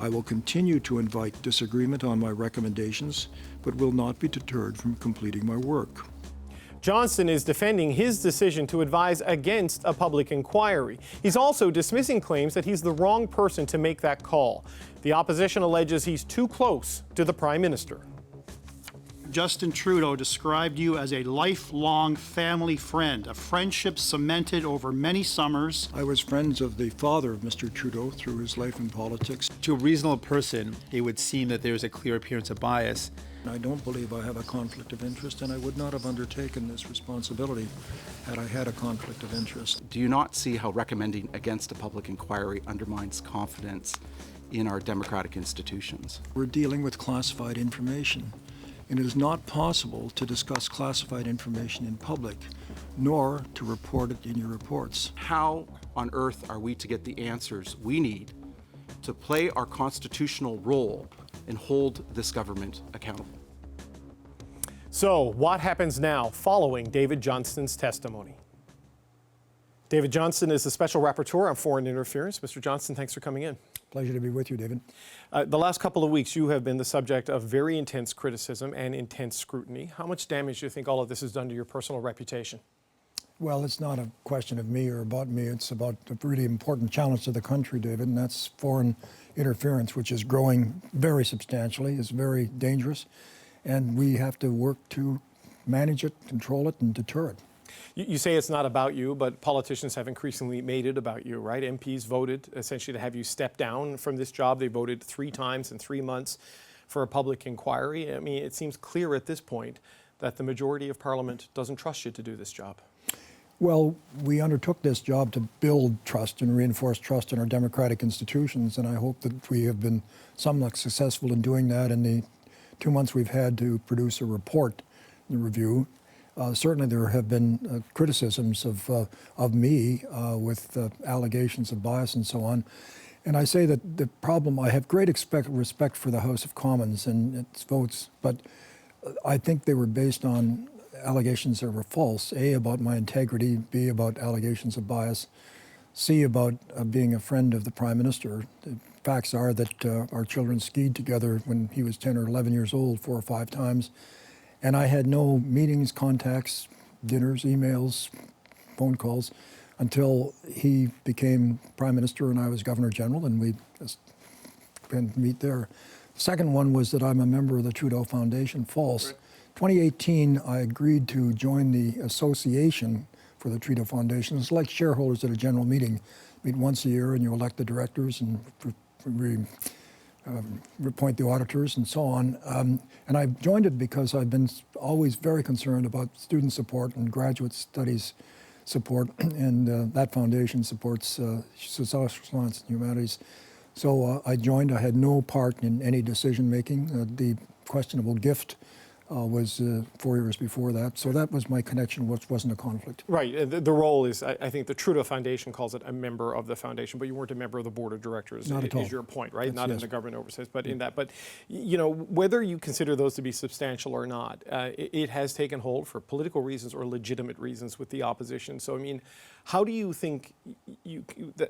I will continue to invite disagreement on my recommendations, but will not be deterred from completing my work. Johnston is defending his decision to advise against a public inquiry. He's also dismissing claims that he's the wrong person to make that call. The opposition alleges he's too close to the Prime Minister. Justin Trudeau described you as a lifelong family friend, a friendship cemented over many summers. I was friends of the father of Mr. Trudeau through his life in politics. To a reasonable person, it would seem that there's a clear appearance of bias. I don't believe I have a conflict of interest, and I would not have undertaken this responsibility had I had a conflict of interest. Do you not see how recommending against a public inquiry undermines confidence in our democratic institutions? We're dealing with classified information, and it is not possible to discuss classified information in public, nor to report it in your reports. How on earth are we to get the answers we need to play our constitutional role and hold this government accountable? So, what happens now following David Johnston's testimony? David Johnston is the Special Rapporteur on Foreign Interference. Mr. Johnston, thanks for coming in. Pleasure to be with you, David. The last couple of weeks, you have been the subject of very intense criticism and intense scrutiny. How much damage do you think all of this has done to your personal reputation? Well, it's not a question of me or about me. It's about a really important challenge to the country, David, and that's foreign interference, which is growing very substantially, is very dangerous, and we have to work to manage it, control it, and deter it. You say it's not about you, but politicians have increasingly made it about you, right? MPs voted essentially to have you step down from this job. They voted 3 times in 3 months for a public inquiry. I mean, it seems clear at this point that the majority of Parliament doesn't trust you to do this job. Well, we undertook this job to build trust and reinforce trust in our democratic institutions, and I hope that we have been somewhat successful in doing that in the 2 months we've had to produce a report, the review. Certainly there have been criticisms of me with allegations of bias and so on. And I say that the problem, I have great respect for the House of Commons and its votes, but I think they were based on allegations that were false. A, about my integrity, B, about allegations of bias, C, about being a friend of the Prime Minister. The facts are that our children skied together when he was 10 or 11 years old 4 or 5 times. And I had no meetings, contacts, dinners, emails, phone calls until he became Prime Minister and I was Governor General, and we just went to meet there. The second one was that I'm a member of the Trudeau Foundation. False. Right. 2018, I agreed to join the association for the Trudeau Foundation. It's like shareholders at a general meeting. Meet once a year and you elect the directors and appoint the auditors and so on. And I joined it because I've been always very concerned about student support and graduate studies support, and that foundation supports social science and humanities. So I joined. I had no part in any decision making. The questionable gift was 4 years before that. So that was my connection, which wasn't a conflict. Right. The role is, I think the Trudeau Foundation calls it a member of the foundation, but you weren't a member of the board of directors. Not at all. Is your point, right? That's, not yes. in the government oversight, but in that. But, you know, whether you consider those to be substantial or not, it has taken hold for political reasons or legitimate reasons with the opposition. So, I mean, how do you think,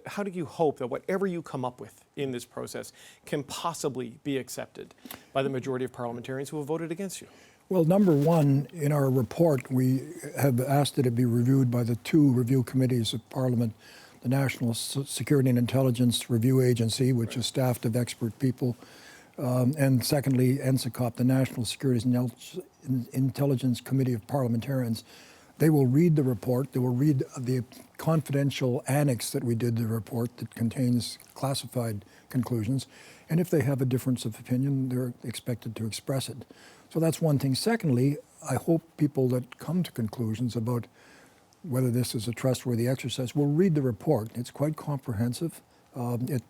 how do you hope that whatever you come up with in this process can possibly be accepted by the majority of parliamentarians who have voted against you? Well, number one, in our report, we have asked that it be reviewed by the 2 review committees of Parliament, the National Security and Intelligence Review Agency, which is staffed of expert people, and secondly, NSICOP, the National Security and Intelligence Committee of Parliamentarians. They will read the report. They will read the confidential annex that we did to the report that contains classified conclusions. And if they have a difference of opinion, they're expected to express it. So that's one thing. Secondly, I hope people that come to conclusions about whether this is a trustworthy exercise will read the report. It's quite comprehensive. It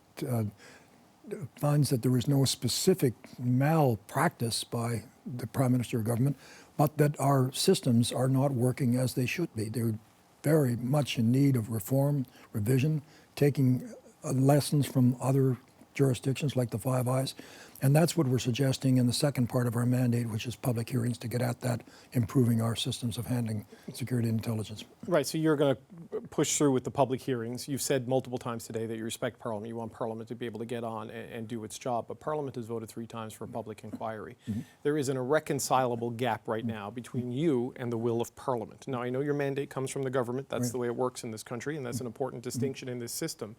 finds that there was no specific malpractice by the Prime Minister or government, but that our systems are not working as they should be. They're very much in need of reform, revision, taking lessons from other jurisdictions like the Five Eyes. And that's what we're suggesting in the second part of our mandate, which is public hearings to get at that, improving our systems of handling security and intelligence. Right, so you're going to push through with the public hearings. You've said multiple times today that you respect Parliament. You want Parliament to be able to get on and do its job. But Parliament has voted 3 times for a public inquiry. There is an irreconcilable gap right now between you and the will of Parliament. Now, I know your mandate comes from the government. That's the way it works in this country, and that's an important distinction in this system.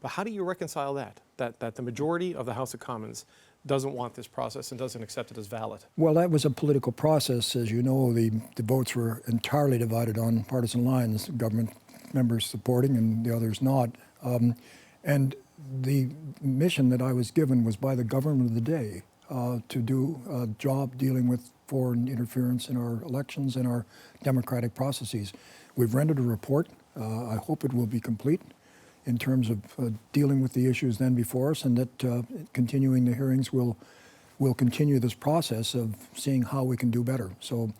But how do you reconcile that the majority of the House of Commons doesn't want this process and doesn't accept it as valid? Well, that was a political process. As you know, the votes were entirely divided on partisan lines, government members supporting and the others not. And the mission that I was given was by the government of the day to do a job dealing with foreign interference in our elections and our democratic processes. We've rendered a report. I hope it will be complete in terms of dealing with the issues then before us, and that continuing the hearings will continue this process of seeing how we can do better. So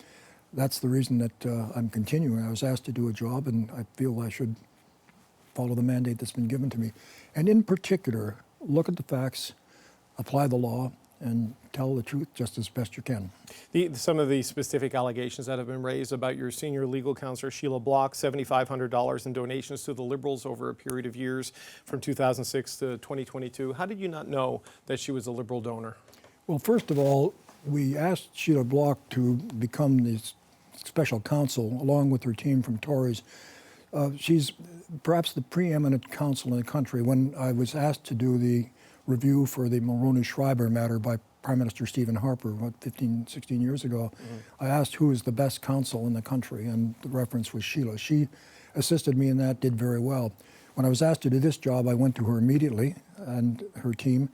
that's the reason that I'm continuing. I was asked to do a job, and I feel I should follow the mandate that's been given to me. And in particular, look at the facts, apply the law, and tell the truth just as best you can. Some of the specific allegations that have been raised about your senior legal counselor, Sheila Block, $7,500 in donations to the Liberals over a period of years from 2006 to 2022. How did you not know that she was a Liberal donor? Well, first of all, we asked Sheila Block to become the special counsel along with her team from Tories. She's perhaps the preeminent counsel in the country. When I was asked to do the review for the Mulroney-Schreiber matter by Prime Minister Stephen Harper, 15, 16 years ago, I asked who is the best counsel in the country, and the reference was Sheila. She assisted me in that, did very well. When I was asked to do this job, I went to her immediately and her team,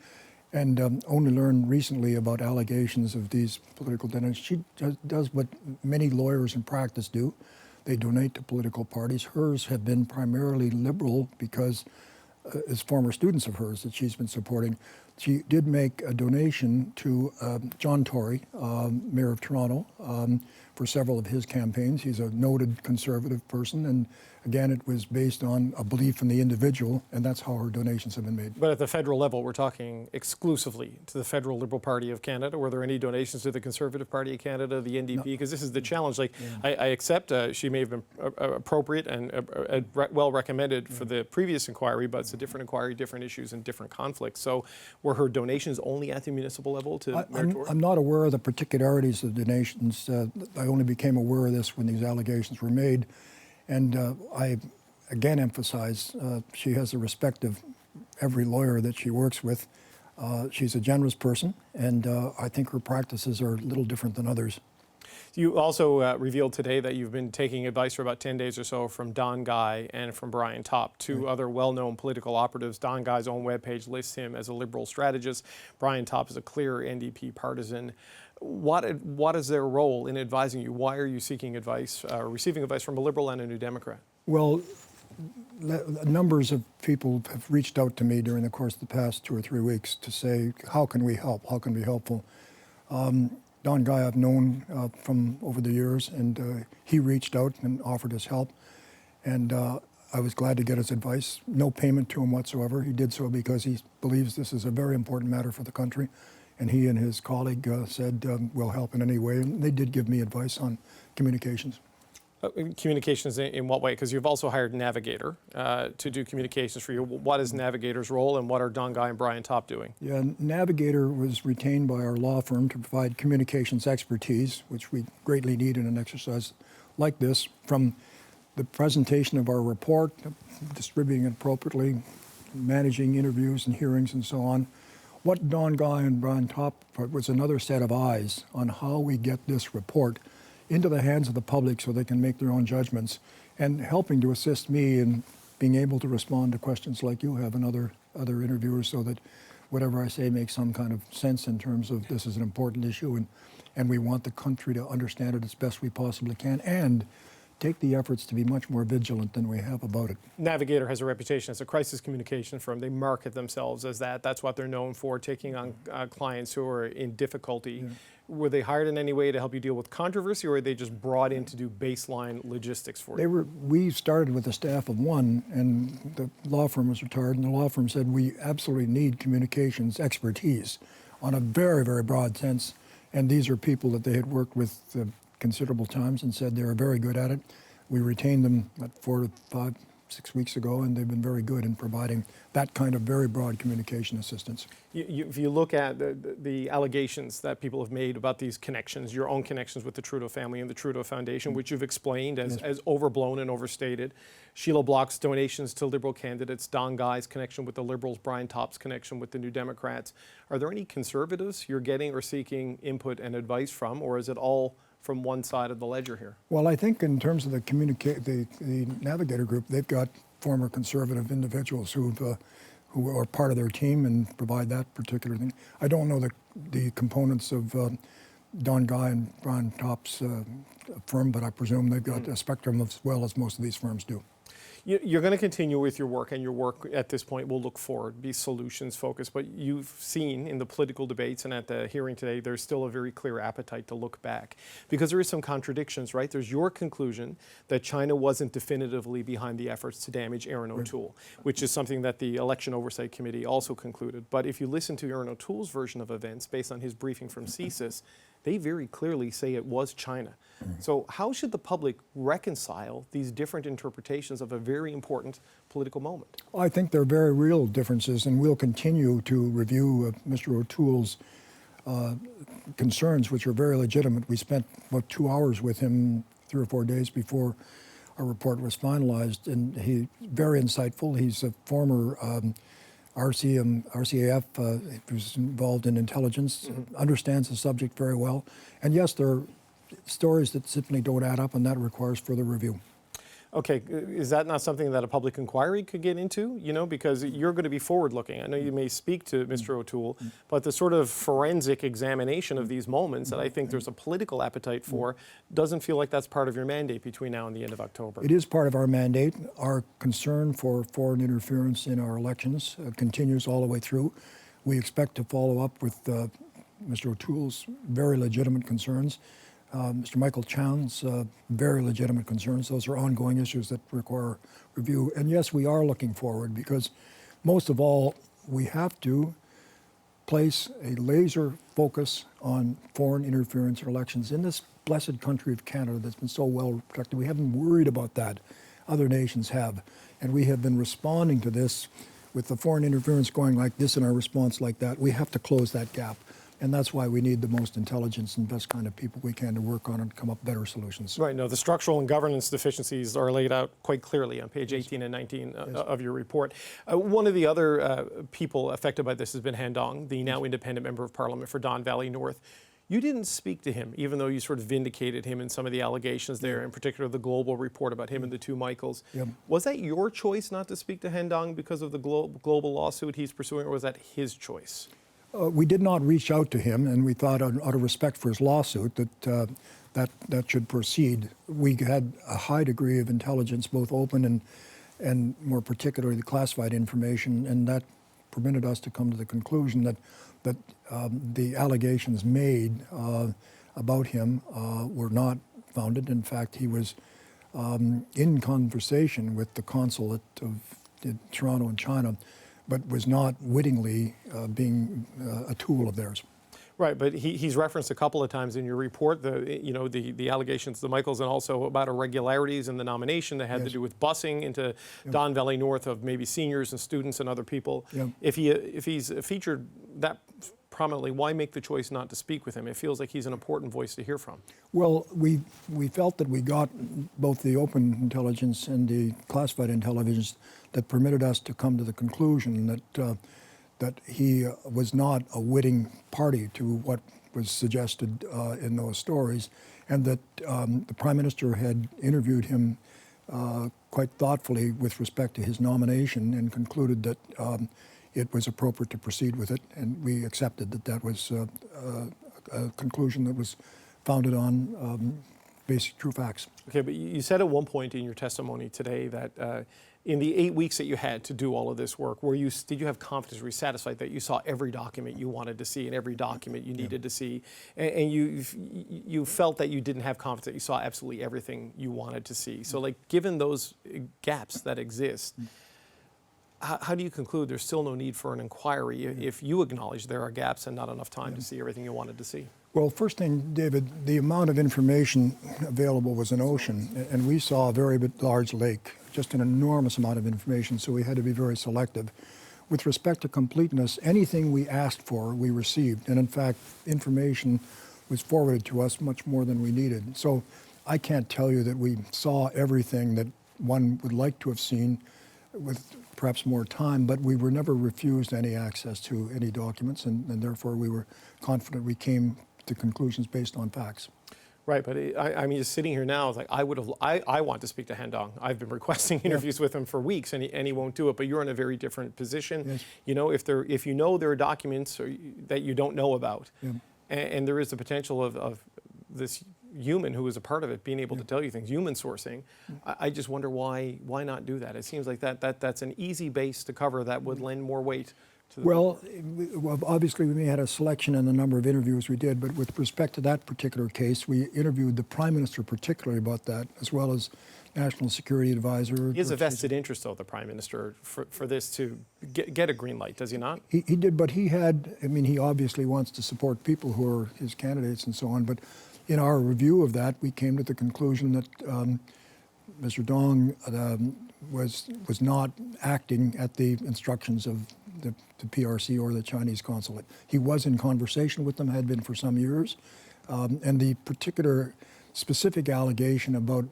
and only learned recently about allegations of these political donations. She does what many lawyers in practice do. They donate to political parties. Hers have been primarily liberal because as former students of hers that she's been supporting. She did make a donation to John Tory, Mayor of Toronto, for several of his campaigns. He's a noted conservative person, and again, it was based on a belief in the individual, and that's how her donations have been made. But at the federal level, we're talking exclusively to the Federal Liberal Party of Canada. Were there any donations to the Conservative Party of Canada, the NDP? Because this is the challenge. Like, I accept she may have been appropriate and well recommended for the previous inquiry, but it's a different inquiry, different issues, and different conflicts. So were her donations only at the municipal level to Mayor Tory? I'm not aware of the particularities of the donations. I only became aware of this when these allegations were made. And I again emphasize she has the respect of every lawyer that she works with. She's a generous person, and I think her practices are a little different than others. You also revealed today that you've been taking advice for about 10 days or so from Don Guy and from Brian Topp, two other well-known political operatives. Don Guy's own webpage lists him as a Liberal strategist. Brian Topp is a clear NDP partisan. What is their role in advising you? Why are you seeking advice, receiving advice from a Liberal and a New Democrat? Well, numbers of people have reached out to me during the course of the past 2 or 3 weeks to say, how can we help? How can we be helpful? Don Guy I've known from over the years, and he reached out and offered his help. And I was glad to get his advice. No payment to him whatsoever. He did so because he believes this is a very important matter for the country. And he and his colleague said, we'll help in any way. And they did give me advice on communications. Communications in what way? Because you've also hired Navigator to do communications for you. What is Navigator's role, and what are Don Guy and Brian Topp doing? Yeah, Navigator was retained by our law firm to provide communications expertise, which we greatly need in an exercise like this, from the presentation of our report, distributing it appropriately, managing interviews and hearings and so on. What Don Guy and Brian Topp was another set of eyes on how we get this report into the hands of the public so they can make their own judgments, and helping to assist me in being able to respond to questions like you have and other interviewers, so that whatever I say makes some kind of sense in terms of this is an important issue, and we want the country to understand it as best we possibly can, and take the efforts to be much more vigilant than we have about it. Navigator has a reputation as a crisis communication firm. They market themselves as that. That's what they're known for, taking on clients who are in difficulty. were they hired in any way to help you deal with controversy, or were they just brought in to do baseline logistics for you? We started with a staff of one, and the law firm was retired, and the law firm said we absolutely need communications expertise on a very, very broad sense. And these are people that they had worked with considerable times and said they were very good at it. We retained them 4 to 5, 6 weeks ago, and they've been very good in providing that kind of very broad communication assistance. If you look at the allegations that people have made about these connections, your own connections with the Trudeau family and the Trudeau Foundation, which you've explained as overblown and overstated, Sheila Block's donations to Liberal candidates, Don Guy's connection with the Liberals, Brian Topp's connection with the New Democrats, are there any Conservatives you're getting or seeking input and advice from, or is it all from one side of the ledger here? Well, I think in terms of the Navigator group, they've got former Conservative individuals who are part of their team and provide that particular thing. I don't know the components of Don Guy and Brian Topp's firm, but I presume they've got a spectrum as well as most of these firms do. You're going to continue with your work, and your work at this point will look forward, be solutions focused, but you've seen in the political debates and at the hearing today, there's still a very clear appetite to look back, because there is some contradictions, right? There's your conclusion that China wasn't definitively behind the efforts to damage Erin O'Toole, which is something that the Election Oversight Committee also concluded. But if you listen to Erin O'Toole's version of events based on his briefing from CSIS, they very clearly say it was China. So how should the public reconcile these different interpretations of a very important political moment? I think there are very real differences, and we'll continue to review Mr. O'Toole's concerns, which are very legitimate. We spent about 2 hours with him 3 or 4 days before our report was finalized, and he's very insightful. He's a former RCAF, who's involved in intelligence, understands the subject very well. And yes, there are stories that simply don't add up, and that requires further review. Okay, is that not something that a public inquiry could get into? You know, because you're going to be forward-looking. I know you may speak to Mr. O'Toole, but the sort of forensic examination of these moments that I think there's a political appetite for doesn't feel like that's part of your mandate between now and the end of October. It is part of our mandate. Our concern for foreign interference in our elections continues all the way through. We expect to follow up with Mr. O'Toole's very legitimate concerns. Mr. Michael Chown's very legitimate concerns. Those are ongoing issues that require review. And yes, we are looking forward, because most of all, we have to place a laser focus on foreign interference in elections in this blessed country of Canada that's been so well protected. We haven't worried about that. Other nations have. And we have been responding to this with the foreign interference going like this and our response like that. We have to close that gap. And that's why we need the most intelligence and best kind of people we can to work on and come up with better solutions. Right. No, the structural and governance deficiencies are laid out quite clearly on page 18 and 19 of your report. One of the other people affected by this has been Han Dong, the now independent member of parliament for Don Valley North. You didn't speak to him, even though you sort of vindicated him in some of the allegations there, in particular the global report about him and the two Michaels. Yep. Was that your choice not to speak to Han Dong because of the global lawsuit he's pursuing, or was that his choice? We did not reach out to him, and we thought, out of respect for his lawsuit, that should proceed. We had a high degree of intelligence, both open and more particularly the classified information, and that permitted us to come to the conclusion that the allegations made about him were not founded. In fact, he was in conversation with the consulate of Toronto in China, but was not wittingly being a tool of theirs. Right, but he's referenced a couple of times in your report the allegations, the Michaels, and also about irregularities in the nomination that had to do with busing into Don Valley North of maybe seniors and students and other people. Yep. If he's featured that prominently, why make the choice not to speak with him? It feels like he's an important voice to hear from. Well, we felt that we got both the open intelligence and the classified intelligence that permitted us to come to the conclusion that he was not a witting party to what was suggested in those stories, and that the Prime Minister had interviewed him quite thoughtfully with respect to his nomination and concluded that it was appropriate to proceed with it, and we accepted that was a conclusion that was founded on basic true facts. Okay, but you said at one point in your testimony today that In the 8 weeks that you had to do all of this work, did you have confidence, were you satisfied that you saw every document you wanted to see and every document you needed to see, and you felt that you didn't have confidence that you saw absolutely everything you wanted to see? So, like, given those gaps that exist, how do you conclude there's still no need for an inquiry if you acknowledge there are gaps and not enough time to see everything you wanted to see? Well, first thing, David, the amount of information available was an ocean, and we saw a very large lake, just an enormous amount of information, so we had to be very selective. With respect to completeness, anything we asked for, we received, and in fact, information was forwarded to us much more than we needed. So I can't tell you that we saw everything that one would like to have seen with perhaps more time, but we were never refused any access to any documents, and therefore we were confident we came to conclusions based on facts. Right, but I mean, just sitting here now, it's like I want to speak to Han Dong. I've been requesting interviews with him for weeks, and he won't do it. But you're in a very different position. Yes. You know, if you know there are documents that you don't know about, and there is the potential of this human who is a part of it being able to tell you things, human sourcing, I just wonder why not do that? It seems like that's an easy base to cover that would lend more weight. Well, obviously we had a selection in the number of interviews we did, but with respect to that particular case, we interviewed the Prime Minister particularly about that, as well as National Security Advisor. He has a vested interest, though, the Prime Minister, for this to get a green light, does he not? He did, but he obviously wants to support people who are his candidates and so on, but in our review of that, we came to the conclusion that Mr. Dong was not acting at the instructions of the PRC or the Chinese consulate. He was in conversation with them, had been for some years, and the particular specific allegation about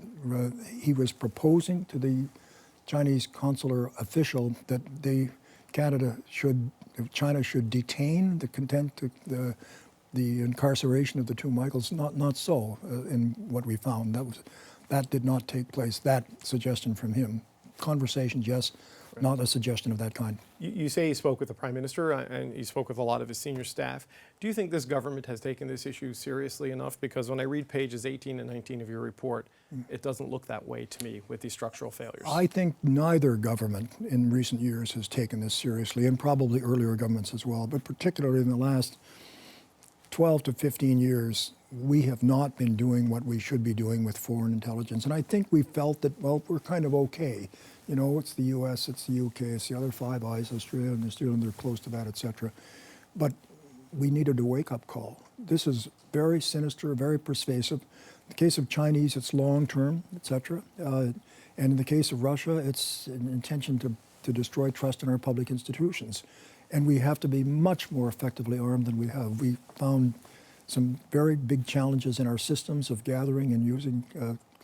he was proposing to the Chinese consular official that China should detain the incarceration of the two Michaels. Not so in what we found. That did not take place. That suggestion from him. Conversations, yes, not a suggestion of that kind. You say he spoke with the Prime Minister and he spoke with a lot of his senior staff. Do you think this government has taken this issue seriously enough? Because when I read pages 18 and 19 of your report, it doesn't look that way to me with these structural failures. I think neither government in recent years has taken this seriously, and probably earlier governments as well, but particularly in the last 12 to 15 years, we have not been doing what we should be doing with foreign intelligence. And I think we felt that, well, we're kind of okay. You know, it's the US, it's the UK, it's the other Five Eyes, Australia and New Zealand, they're close to that, et cetera. But we needed a wake-up call. This is very sinister, very pervasive. In the case of Chinese, it's long-term, et cetera. And in the case of Russia, it's an intention to destroy trust in our public institutions. And we have to be much more effectively armed than we have. We found some very big challenges in our systems of gathering and using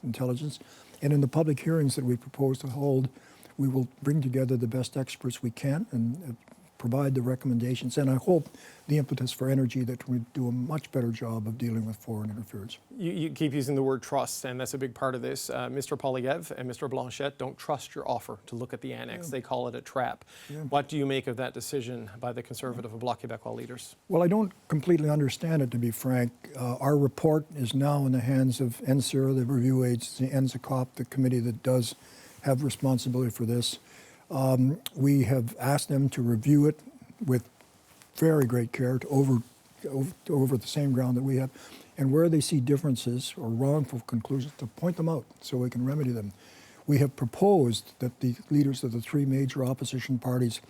intelligence. And in the public hearings that we propose to hold, we will bring together the best experts we can and provide the recommendations. And I hope the impetus for energy that we do a much better job of dealing with foreign interference. You keep using the word trust, and that's a big part of this. Mr. Poilievre and Mr. Blanchet don't trust your offer to look at the annex. They call it a trap. What do you make of that decision by the Conservative and Bloc Québécois leaders? Well, I don't completely understand it, to be frank. Our report is now in the hands of NCIRA, the review agency, NZCOP, the committee that does have responsibility for this. We have asked them to review it with very great care to over the same ground that we have, and where they see differences or wrongful conclusions, to point them out so we can remedy them. We have proposed that the leaders of the three major opposition parties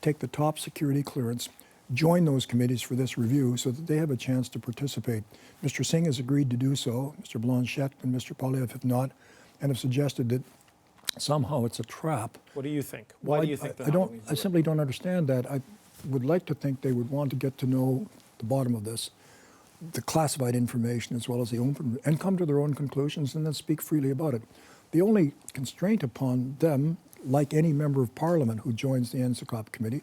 take the top security clearance, join those committees for this review so that they have a chance to participate. Mr. Singh has agreed to do so. Mr. Blanchet and Mr. Poilievre have not, and have suggested that somehow it's a trap. What do you think? Why do you think that? I simply don't understand that. I would like to think they would want to get to know the bottom of this, the classified information as well as the open, and come to their own conclusions and then speak freely about it. The only constraint upon them, like any member of Parliament who joins the NCCOP committee,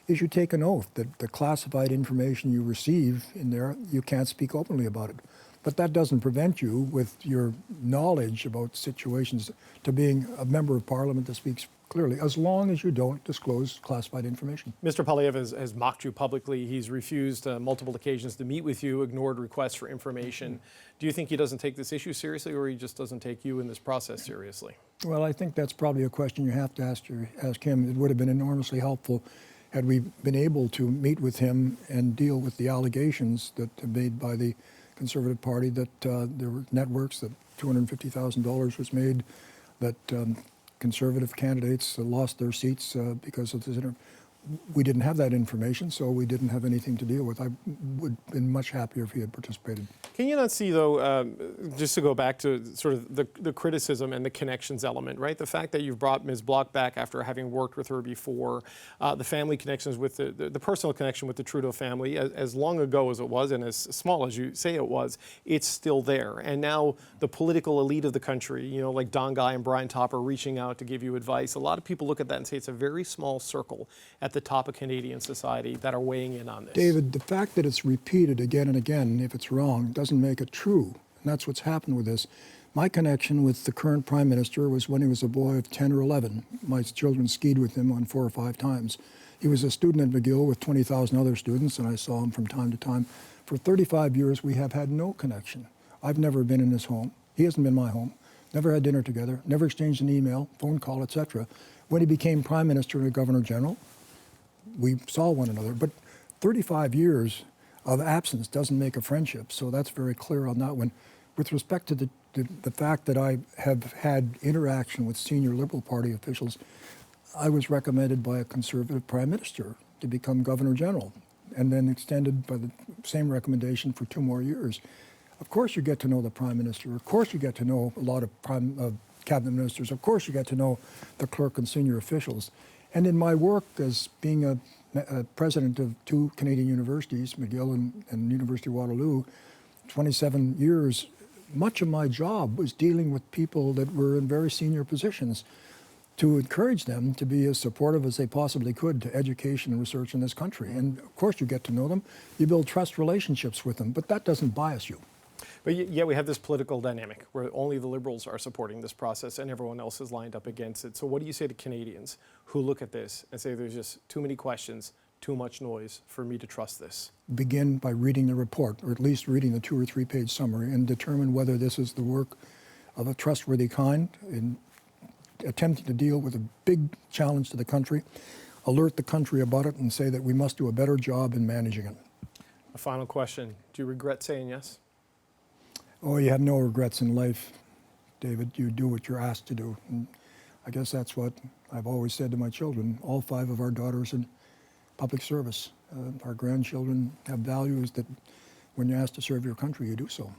is you take an oath that the classified information you receive in there, you can't speak openly about it. But that doesn't prevent you, with your knowledge about situations, to being a member of Parliament that speaks clearly, as long as you don't disclose classified information. Mr. Poilievre has mocked you publicly. He's refused multiple occasions to meet with you, ignored requests for information. Do you think he doesn't take this issue seriously, or he just doesn't take you in this process seriously? Well, I think that's probably a question you have to ask him. It would have been enormously helpful had we been able to meet with him and deal with the allegations that are made by the Conservative Party that there were networks, that $250,000 was made, that Conservative candidates lost their seats because of this. We didn't have that information, so we didn't have anything to deal with. I would have been much happier if he had participated. Can you not see, though, just to go back to sort of the criticism and the connections element, right? The fact that you've brought Ms. Bloch back after having worked with her before, the family connections with the personal connection with the Trudeau family, as long ago as it was and as small as you say it was, it's still there. And now the political elite of the country, you know, like Don Guy and Brian Topper reaching out to give you advice. A lot of people look at that and say it's a very small circle at the top of Canadian society that are weighing in on this. David, the fact that it's repeated again and again, if it's wrong, doesn't make it true. And that's what's happened with this. My connection with the current Prime Minister was when he was a boy of 10 or 11. My children skied with him on 4 or 5 times. He was a student at McGill with 20,000 other students, and I saw him from time to time. For 35 years, we have had no connection. I've never been in his home. He hasn't been in my home. Never had dinner together, never exchanged an email, phone call, etc. When he became Prime Minister and Governor General, we saw one another. But 35 years of absence doesn't make a friendship, so that's very clear on that one. With respect to the fact that I have had interaction with senior Liberal Party officials, I was recommended by a Conservative Prime Minister to become Governor General, and then extended by the same recommendation for 2 more years. Of course you get to know the Prime Minister. Of course you get to know a lot of cabinet ministers. Of course you get to know the clerk and senior officials. And in my work as being a president of 2 Canadian universities, McGill and University of Waterloo, 27 years, much of my job was dealing with people that were in very senior positions to encourage them to be as supportive as they possibly could to education and research in this country. And of course you get to know them, you build trust relationships with them, but that doesn't bias you. But yet we have this political dynamic where only the Liberals are supporting this process and everyone else is lined up against it. So what do you say to Canadians who look at this and say there's just too many questions, too much noise for me to trust this? Begin by reading the report, or at least reading the 2 or 3 page summary, and determine whether this is the work of a trustworthy kind in attempting to deal with a big challenge to the country, alert the country about it, and say that we must do a better job in managing it. A final question. Do you regret saying yes? Oh, you have no regrets in life, David. You do what you're asked to do. And I guess that's what I've always said to my children. All 5 of our daughters in public service. Our grandchildren have values that when you're asked to serve your country, you do so.